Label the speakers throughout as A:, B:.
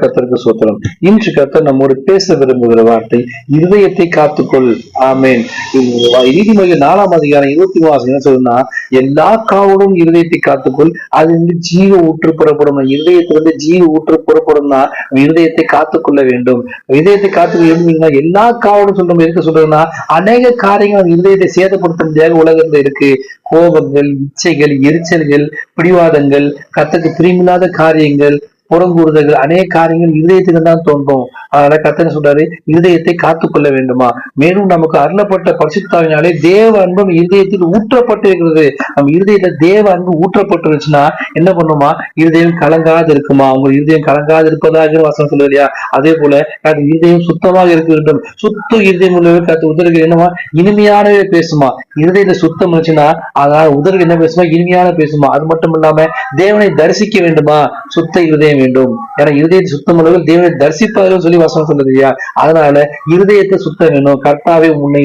A: கர்த்தருக்கு சோத்திரம். இன்று கர்த்தர் நம்மோடு பேச விரும்புகிற வார்த்தை இருதயத்தை காத்துக்கொள். ஆமேன். நீதிமொழிகள் 4:20 என்ன சொல்லுன்னா, எல்லா காவலும் இருதயத்தை காத்துக்கொள், அது வந்து ஜீவ ஊற்று புறப்படும். இருதயத்திலிருந்து ஜீவ ஊற்று புறப்படும்னா இருதயத்தை காத்துக்கொள்ள வேண்டும். இதயத்தை காத்துக்கொள்ள எல்லா காவலும் சொல்றோம். எதுக்கு சொல்றதுன்னா, அநேக காரியங்கள் இருதயத்தை சேதப்படுத்த முடியாத உலகத்துல இருக்கு. கோபங்கள், இச்சைகள், எரிச்சல்கள், பிடிவாதங்கள், கர்த்தருக்கு பிரியமில்லாத காரியங்கள், புறங்கூறுதல்கள், அநேக காரியங்கள் இருதயத்துக்கு தான் தோன்றும். அதனால கர்த்தர் சொல்றாரு, இருதயத்தை காத்துக்கொள்ள வேண்டுமா. மேலும் நமக்கு அருளப்பட்ட பரிசுத்தாவினாலே தேவ அன்பும் இருதயத்தில் ஊற்றப்பட்டு இருக்கிறது. நம்ம இருதயத்துல தேவ அன்பு ஊற்றப்பட்டுருச்சுன்னா என்ன பண்ணுமா, இருதயம் கலங்காது இருக்குமா. உங்க இருதயம் கலங்காது இருப்பதாக வசனம் சொல்லுது இல்லையா. அதே போல அது இருதயம் சுத்தமாக இருக்க வேண்டும். சுத்த இருதயம் உள்ளவே கத்து உதருக்கு என்னமா, இனிமையானவே பேசுமா. இருதயத்தை சுத்தம் இருந்துச்சுன்னா அதனால உதருக்கு என்ன பேசுமா, இனிமையான பேசுமா. அது மட்டும் இல்லாம தேவனை தரிசிக்க வேண்டுமா, சுத்த இருதயம் வேண்டும். ஏன்னா இருதயத்தை சுத்தம் உள்ளவர்கள் தேவனை தரிசிப்பார்கள் சொல்லி வசனம் சொல்லுது இல்லையா. அதனால இருதயத்தை சுத்தம் வேணும். கர்த்தாவே உன்னை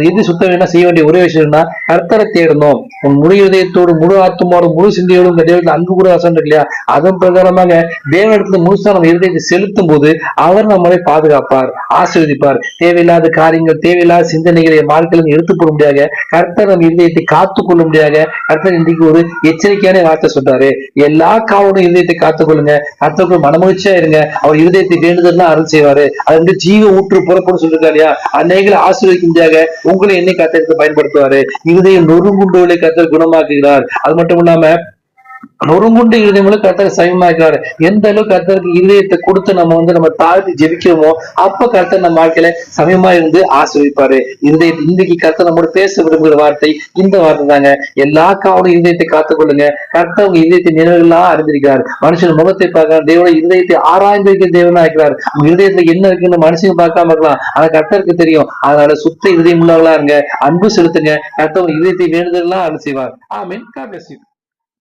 A: இது சுத்தம் வேணா செய்ய வேண்டிய ஒரே விஷயம்னா கர்த்தரை தேடணும். உன் முழு இதயத்தோடு, முழு ஆத்மாவோடு, முழு சிந்தையோடு இந்த தேவத்தில் அன்பு கூட வசனம் இருக்கு இல்லையா. அதன் பிரகாரமாக தேவனிடத்துல முழுசா நம்ம இருதயத்தை செலுத்தும் போது அவர் நம்மளை பாதுகாப்பார், ஆசீர்வதிப்பார். தேவையில்லாத காரியங்கள், தேவையில்லாத சிந்தனைகளை வாழ்க்கையில எடுத்து போட முடியாத கர்த்தர் நம்ம இருதயத்தை காத்துக் கொள்ள முடியாத கர்த்தர் இன்றைக்கு ஒரு எச்சரிக்கையான வார்த்தை சொல்றாரு. எல்லா காவலும் இருதயத்தை காத்துக்கொள்ளுங்க, கர்த்தருக்கு மனமகிழ்ச்சியா இருங்க, அவர் இருதயத்தை வேண்டுதல் அருள் செய்வாரு. அது வந்து ஜீவ ஊற்று புறப்படும் சொல்லிருக்கா இல்லையா. அன்னைகளை ஆசீர்வதிக்க முடியாத உங்களை என்னை கர்த்தருக்கு பயன்படுத்துவாரு. இருதயம் நொறுங்குண்டுகளை கர்த்தர் குணமாக்குகிறார். அது மட்டும் இல்லாம நொறுங்குண்டு இருதயங்களும் கர்த்தர் சமயமாக்கிறாரு. எந்த அளவுக்கு கர்த்தருக்கு இருதயத்தை கொடுத்து நம்ம தாழ்த்தி ஜெபிக்கிறோமோ அப்ப கர்த்தர் நம்ம வாழ்க்கையில சமயமா இருந்து ஆசீர்வதிப்பாரு. இருதயத்தை இன்றைக்கு கர்த்தர் நம்மோட பேச விரும்புகிற வார்த்தை இந்த வார்த்தை தாங்க. எல்லா காவலும் இருதயத்தை காத்துக்கொள்ளுங்க. கர்த்தர் உங்க இருதயத்தை நினைவுகளா அறிந்திருக்கிறார். மனுஷன் முகத்தை பார்க்கிறார், தேவனை இருதயத்தை ஆராய்ந்து இருக்கிற தேவனா இருக்கிறார். உங்க இருதயத்துல என்ன இருக்குன்னு மனுஷங்க பார்க்காம இருக்கலாம், ஆனா கர்த்தருக்கு தெரியும். அதனால சுத்த இருதயம் உள்ளவங்களா இருங்க, அன்பு செலுத்துங்க. கர்த்தர் உங்க இருதயத்தை வேண்டுதல்லாம் அருள் செய்வார். ஆமென். God bless you.